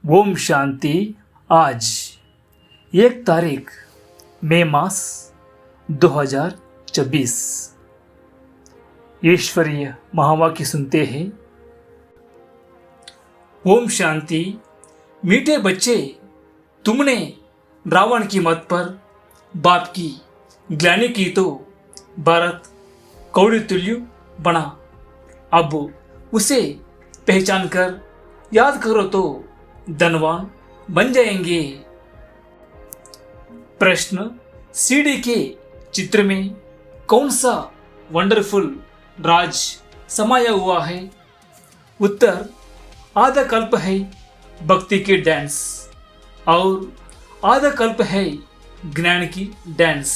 ओम शांति। आज 1 तारीख मई मास 2024 ईश्वरीय महावाक्य सुनते हैं। ओम शांति। मीठे बच्चे, तुमने रावण की मत पर बाप की ग्लानि की तो भारत कौड़ी तुल्य बना। अब उसे पहचान कर याद करो तो धनवान बन जाएंगे। प्रश्न, सीडी के चित्र में कौन सा वंडरफुल राज समाया हुआ है? उत्तर, आधा कल्प है भक्ति की डांस और आधा कल्प है ज्ञान की डांस।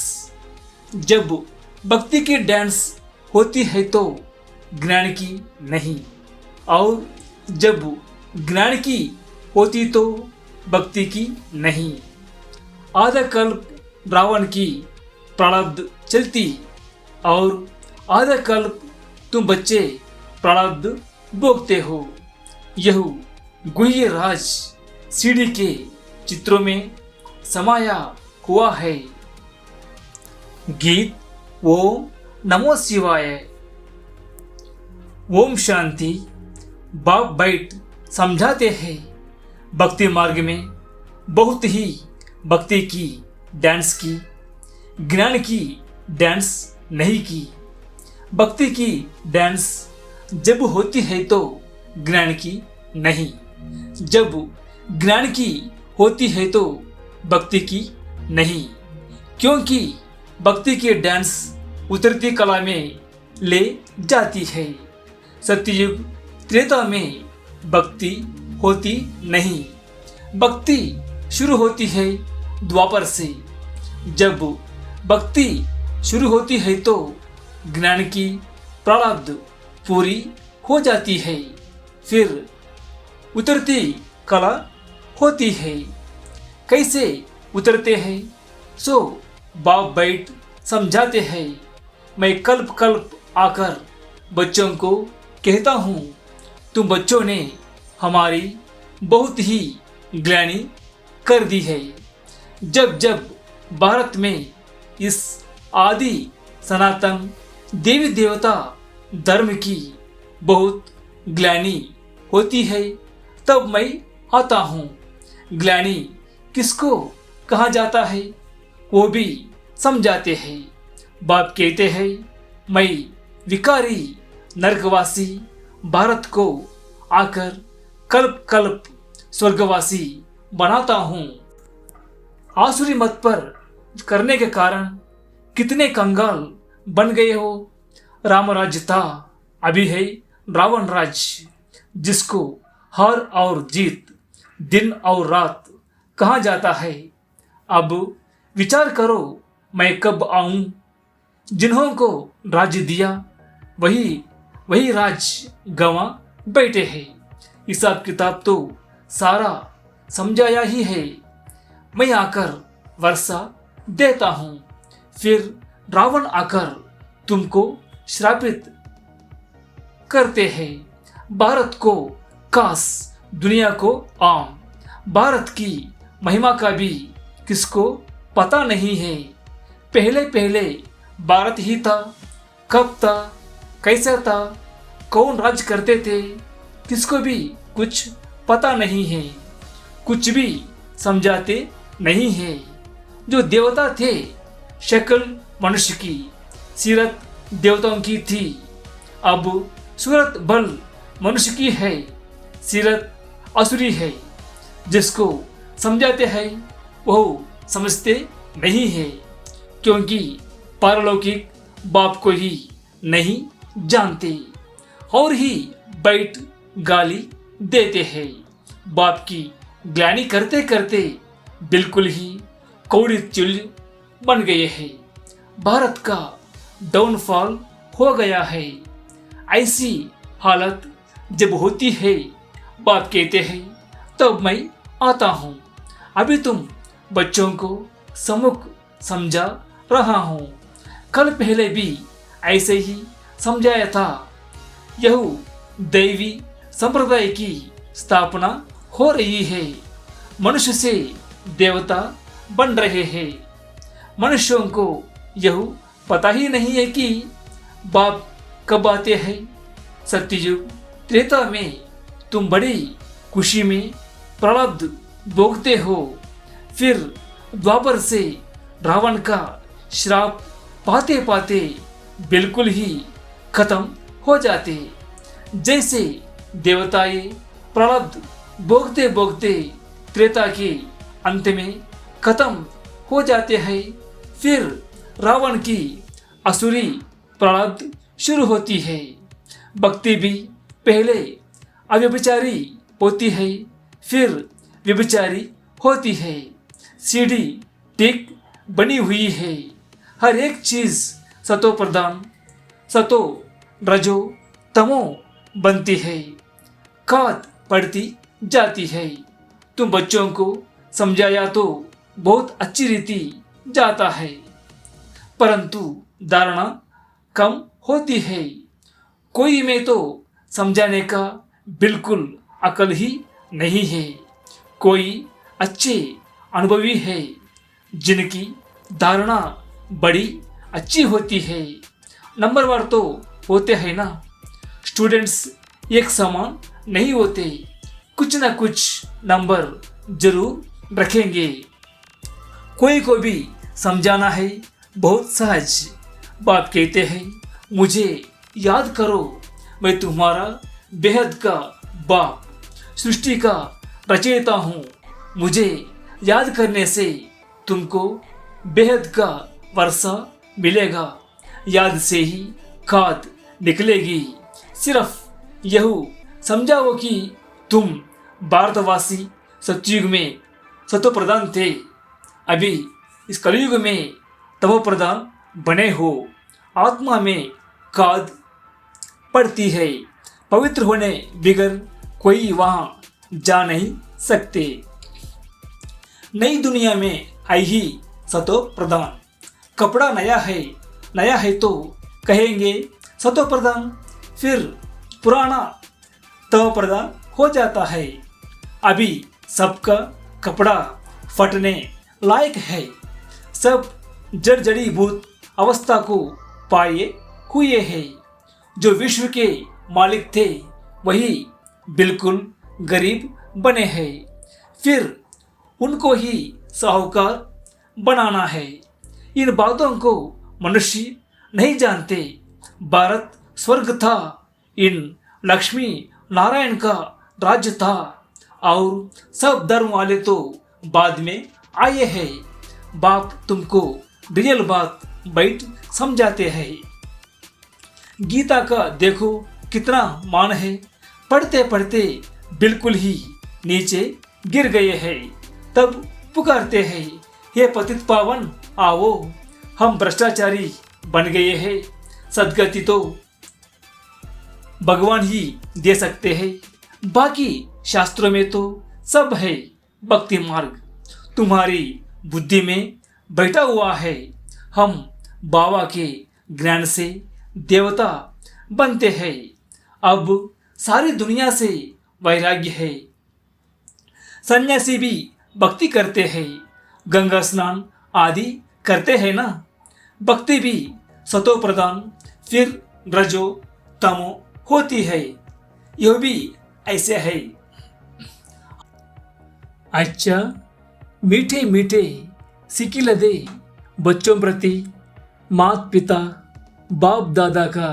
जब भक्ति की डांस होती है तो ज्ञान की नहीं, और जब ज्ञान की होती तो भक्ति की नहीं। आधा कल्प रावण की प्रारब्ध चलती और आधा कल्प तुम बच्चे प्रारब्ध भोगते हो। यह गुह्य राज सीढ़ी के चित्रों में समाया हुआ है। गीत ओम नमो शिवाय। ओम शांति। बाप बैठ समझाते हैं, भक्ति मार्ग में बहुत ही भक्ति की डांस की, ज्ञान की डांस नहीं की। भक्ति की डांस जब होती है तो ज्ञान की नहीं, जब ज्ञान की होती है तो भक्ति की नहीं। क्योंकि भक्ति की डांस उतरती कला में ले जाती है। सत्ययुग त्रेता में भक्ति होती नहीं, भक्ति शुरू होती है द्वापर से। जब भक्ति शुरू होती है तो ज्ञान की प्रारब्ध पूरी हो जाती है, फिर उतरती कला होती है। कैसे उतरते हैं सो बाप बैठ समझाते हैं। मैं कल्प कल्प आकर बच्चों को कहता हूँ, तुम बच्चों ने हमारी बहुत ही ग्लानि कर दी है। जब जब भारत में इस आदि सनातन देवी देवता धर्म की बहुत ग्लानि होती है, तब मैं आता हूँ। ग्लानि किसको कहा जाता है वो भी समझाते हैं। बाप कहते हैं, मैं विकारी नरकवासी भारत को आकर कल्प कल्प स्वर्गवासी बनाता हूँ। आसुरी मत पर करने के कारण कितने कंगाल बन गए हो। राम राज्य था, अभी है रावण राज्य, जिसको हार और जीत दिन और रात कहा जाता है। अब विचार करो, मैं कब आऊं? जिन्हों को राज्य दिया वही राज गंवा बैठे हैं। हिसाब किताब तो सारा समझाया ही है। मैं आकर वर्षा देता हूँ, फिर रावण आकर तुमको श्रापित करते हैं। भारत को काश दुनिया को आम। भारत की महिमा का भी किसको पता नहीं है। पहले पहले भारत ही था, कब था, कैसा था, कौन राज करते थे, किसको भी कुछ पता नहीं है। कुछ भी समझाते नहीं है। जो देवता थे शक्ल मनुष्य की, सीरत देवताओं की थी। अब सूरत बल मनुष्य की है, सीरत असुरी है। जिसको समझाते हैं वो समझते नहीं है, क्योंकि पारलौकिक बाप को ही नहीं जानते और ही बैठ गाली देते हैं। बाप की ग्लानि करते करते बिल्कुल ही कौड़ी तुल्य बन गए हैं। भारत का डाउनफॉल हो गया है। ऐसी हालत जब होती है, बाप कहते हैं, तब मैं आता हूँ। अभी तुम बच्चों को सम्मुख समझा रहा हूँ। कल पहले भी ऐसे ही समझाया था। यह दैवी संप्रदाय की स्थापना हो रही है। मनुष्य से देवता बन रहे हैं। मनुष्यों को यह पता ही नहीं है कि बाप कब आते हैं। सत्ययुग त्रेता में तुम बड़ी खुशी में प्रारब्ध भोगते हो, फिर द्वापर से रावण का श्राप पाते पाते बिल्कुल ही खत्म हो जाते। जैसे देवताएं प्रारब्ध भोगते भोगते त्रेता के अंत में खत्म हो जाते हैं, फिर रावण की असुरी प्रारब्ध शुरू होती है। भक्ति भी पहले अव्यभिचारी होती है, फिर व्यभिचारी होती है। सीढ़ी टिक बनी हुई है। हर एक चीज सतो प्रधान, सतो रजो तमो बनती है, खाद पड़ती जाती है। तुम बच्चों को समझाया तो बहुत अच्छी रीति जाता है, परंतु धारणा कम होती है। कोई में तो समझाने का बिल्कुल अकल ही नहीं है। कोई अच्छे अनुभवी है जिनकी धारणा बड़ी अच्छी होती है। नंबरवार तो होते हैं ना। स्टूडेंट्स एक समान नहीं होते, कुछ ना कुछ नंबर जरूर रखेंगे। कोई को भी समझाना है बहुत सहज। बाप कहते हैं, मुझे याद करो, मैं तुम्हारा बेहद का बाप, सृष्टि का रचयिता हूँ। मुझे याद करने से तुमको बेहद का वर्षा मिलेगा। याद से ही खाद निकलेगी। सिर्फ यह समझाओ कि तुम भारतवासी सतयुग में सतो प्रधान थे, अभी इस कलयुग में तमो प्रधान बने हो। आत्मा में खाद पड़ती है। पवित्र होने बिगर कोई वहां जा नहीं सकते। नई दुनिया में आई ही सतो प्रधान। कपड़ा नया है तो कहेंगे सतो प्रधान, फिर पुराना तमो प्रधान हो जाता है। अभी सबका कपड़ा फटने लायक है। सब जड़ीभूत अवस्था को पाए हुए हैं। जो विश्व के मालिक थे वही बिल्कुल गरीब बने हैं, फिर उनको ही साहूकार बनाना है। इन बातों को मनुष्य नहीं जानते। भारत स्वर्ग था, इन लक्ष्मी नारायण का राज्य था, और सब धर्म वाले तो बाद में आए हैं। बाप तुमको रियल बात बैठ समझाते हैं। गीता का देखो कितना मान है। पढ़ते पढ़ते बिल्कुल ही नीचे गिर गए हैं, तब पुकारते हैं, हे पतित पावन आओ, हम भ्रष्टाचारी बन गए हैं। सदगति तो भगवान ही दे सकते हैं। बाकी शास्त्रों में तो सब है भक्ति मार्ग, तुम्हारी बुद्धि में बैठा हुआ है। हम बाबा के ज्ञान से देवता बनते हैं। अब सारी दुनिया से वैराग्य है। सन्यासी भी भक्ति करते हैं, गंगा स्नान आदि करते हैं ना। भक्ति भी सतो प्रधान, फिर रजो तमो होती है। यह भी ऐसे है। अच्छा, मीठे मीठे सिकिलदे बच्चों प्रति माता पिता बाप दादा का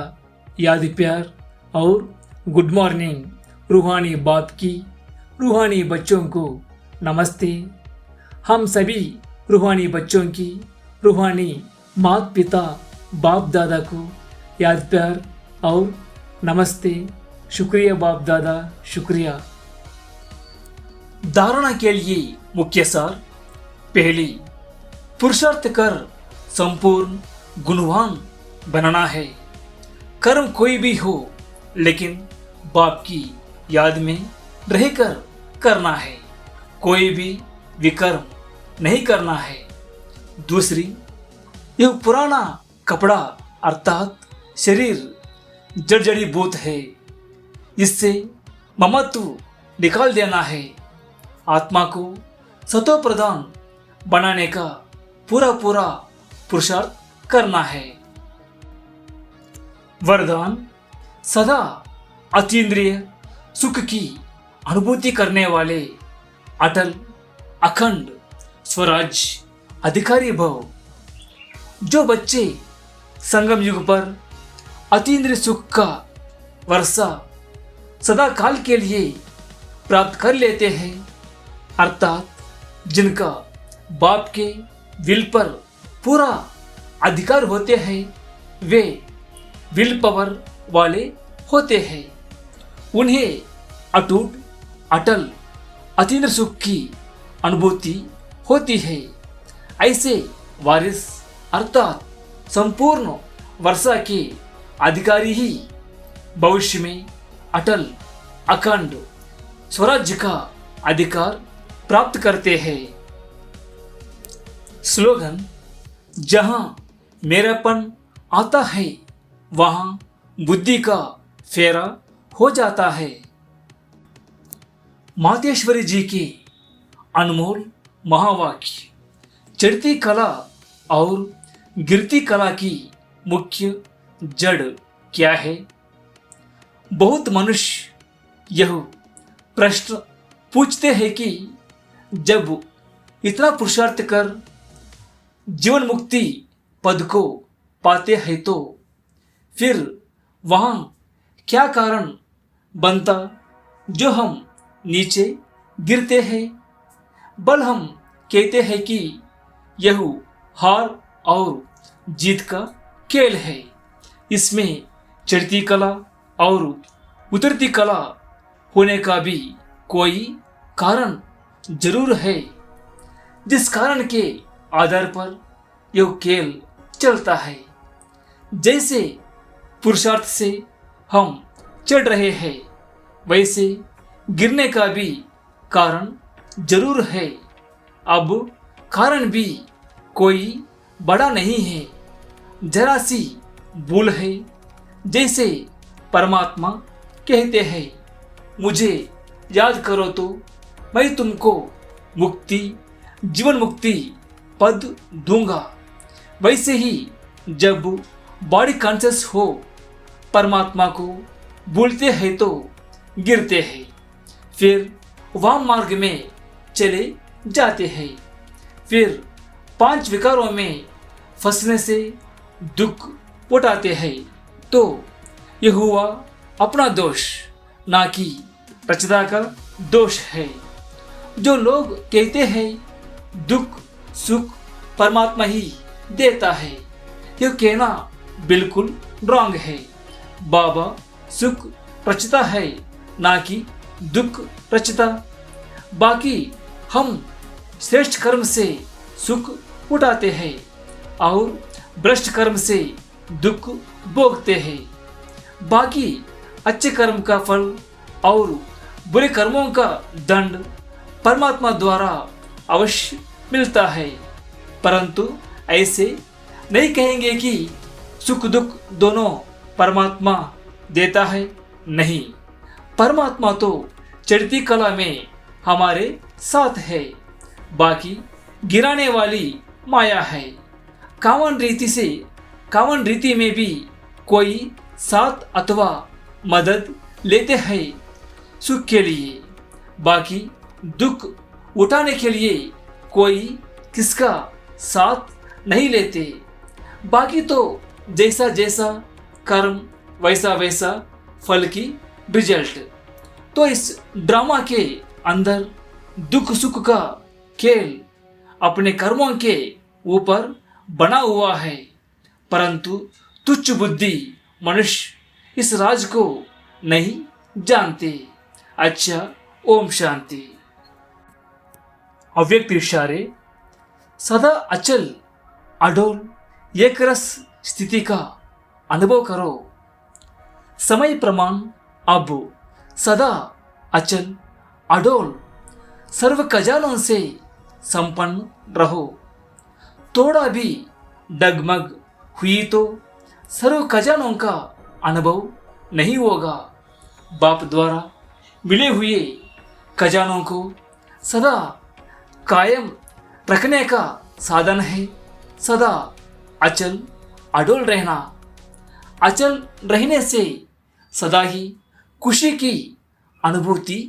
याद प्यार और गुड मॉर्निंग। रूहानी बाप की रूहानी बच्चों को नमस्ते। हम सभी रूहानी बच्चों की रूहानी माता पिता बाप दादा को याद प्यार और नमस्ते। शुक्रिया बाप दादा, शुक्रिया। धारणा के लिए मुख्य सार। पहली, पुरुषार्थ कर संपूर्ण गुणवान बनना है। कर्म कोई भी हो, लेकिन बाप की याद में रहकर करना है। कोई भी विकर्म नहीं करना है। दूसरी, यह पुराना कपड़ा अर्थात शरीर जड़ीभूत है, इससे ममत्व निकाल देना है। आत्मा को सतो प्रधान बनाने का पूरा पूरा पुरुषार्थ करना है। वरदान सदा अतीन्द्रिय सुख की अनुभूति करने वाले अटल अखंड स्वराज्य अधिकारी भव। जो बच्चे संगम युग पर अतीन्द्रिय सुख का वर्षा सदा काल के लिए प्राप्त कर लेते हैं, अर्थात जिनका बाप के विल पर पूरा अधिकार होते हैं, वे विल पावर वाले होते हैं। उन्हें अटूट अटल अतीन्द्रिय सुख की अनुभूति होती है। ऐसे वारिस अर्थात संपूर्ण वर्षा के अधिकारी ही भविष्य में अटल अखंड स्वराज्य का अधिकार प्राप्त करते हैं। स्लोगन: जहां मेरापन आता है वहां बुद्धि का फेरा हो जाता है। मातेश्वरी जी के अनमोल महावाक्य। चढ़ती कला और गिरती कला की मुख्य जड़ क्या है? बहुत मनुष्य यह प्रश्न पूछते हैं कि जब इतना पुरुषार्थ कर जीवन मुक्ति पद को पाते हैं तो फिर वहाँ क्या कारण बनता जो हम नीचे गिरते हैं? बल हम कहते हैं कि यह हार और जीत का खेल है। इसमें चढ़ती कला और उतरती कला होने का भी कोई कारण जरूर है, जिस कारण के आधार पर यह खेल चलता है। जैसे पुरुषार्थ से हम चढ़ रहे हैं, वैसे गिरने का भी कारण जरूर है। अब कारण भी कोई बड़ा नहीं है, जरा सी भूल है। जैसे परमात्मा कहते हैं, मुझे याद करो तो मैं तुमको मुक्ति जीवन मुक्ति पद दूंगा। वैसे ही जब बॉडी कॉन्शियस हो परमात्मा को भूलते हैं तो गिरते हैं, फिर वाम मार्ग में चले जाते हैं। फिर 5 विकारों में फंसने से दुख उठाते हैं। तो यह हुआ अपना दोष, ना कि रचना का दोष है। जो लोग कहते हैं दुख सुख परमात्मा ही देता है, यह कहना बिल्कुल रॉन्ग है। बाबा सुख रचता है, ना कि दुख रचता। बाकी हम श्रेष्ठ कर्म से सुख उठाते हैं और भ्रष्ट कर्म से दुख भोगते हैं। बाकी अच्छे कर्म का फल और बुरे कर्मों का दंड परमात्मा द्वारा अवश्य मिलता है। परंतु ऐसे नहीं कहेंगे कि सुख दुख दोनों परमात्मा देता है। नहीं, परमात्मा तो चढ़ती कला में हमारे साथ है, बाकी गिराने वाली माया है। कामन रीति में भी कोई साथ अथवा मदद लेते हैं सुख के लिए, बाकी दुख उठाने के लिए कोई किसका साथ नहीं लेते। बाकी तो जैसा जैसा कर्म वैसा वैसा फल की रिजल्ट। तो इस ड्रामा के अंदर दुख सुख का खेल अपने कर्मों के ऊपर बना हुआ है, परंतु तुच्छ बुद्धि मनुष्य इस राज को नहीं जानते। अच्छा, ओम शांति। अव्यक्त इशारे। सदा अचल अडोल एक रस स्थिति का अनुभव करो। समय प्रमाण अब सदा अचल अडोल सर्व खजानों से संपन्न रहो। थोड़ा भी डगमग हुई तो सर्व खजानों का अनुभव नहीं होगा। बाप द्वारा मिले हुए खजानों को सदा कायम रखने का साधन है। सदा अचल अडोल रहना। अचल रहने से सदा ही खुशी की अनुभूति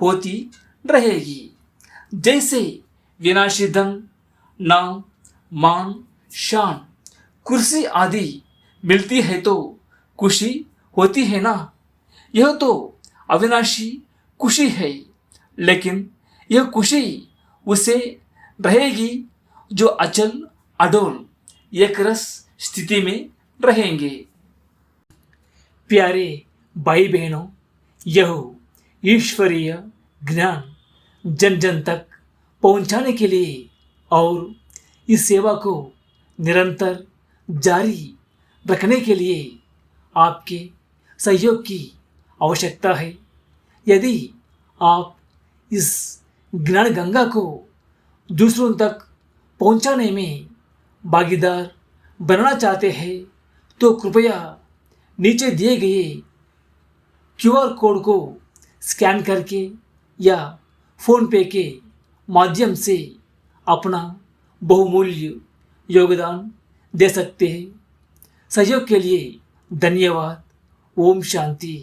होती रहेगी। जैसे विनाशी धन, नाम, मान, शान, कुर्सी आदि मिलती है तो खुशी होती है ना। यह तो अविनाशी खुशी है, लेकिन यह खुशी उसे रहेगी जो अचल अडोल एक रस स्थिति में रहेंगे। प्यारे भाई बहनों, यह ईश्वरीय ज्ञान जन जन तक पहुंचाने के लिए और इस सेवा को निरंतर जारी रखने के लिए आपके सहयोग की आवश्यकता है। यदि आप इस ज्ञान गंगा को दूसरों तक पहुंचाने में भागीदार बनना चाहते हैं तो कृपया नीचे दिए गए क्यूआर कोड को स्कैन करके या फ़ोन पे के माध्यम से अपना बहुमूल्य योगदान दे सकते हैं। सहयोग के लिए धन्यवाद। ओम शांति।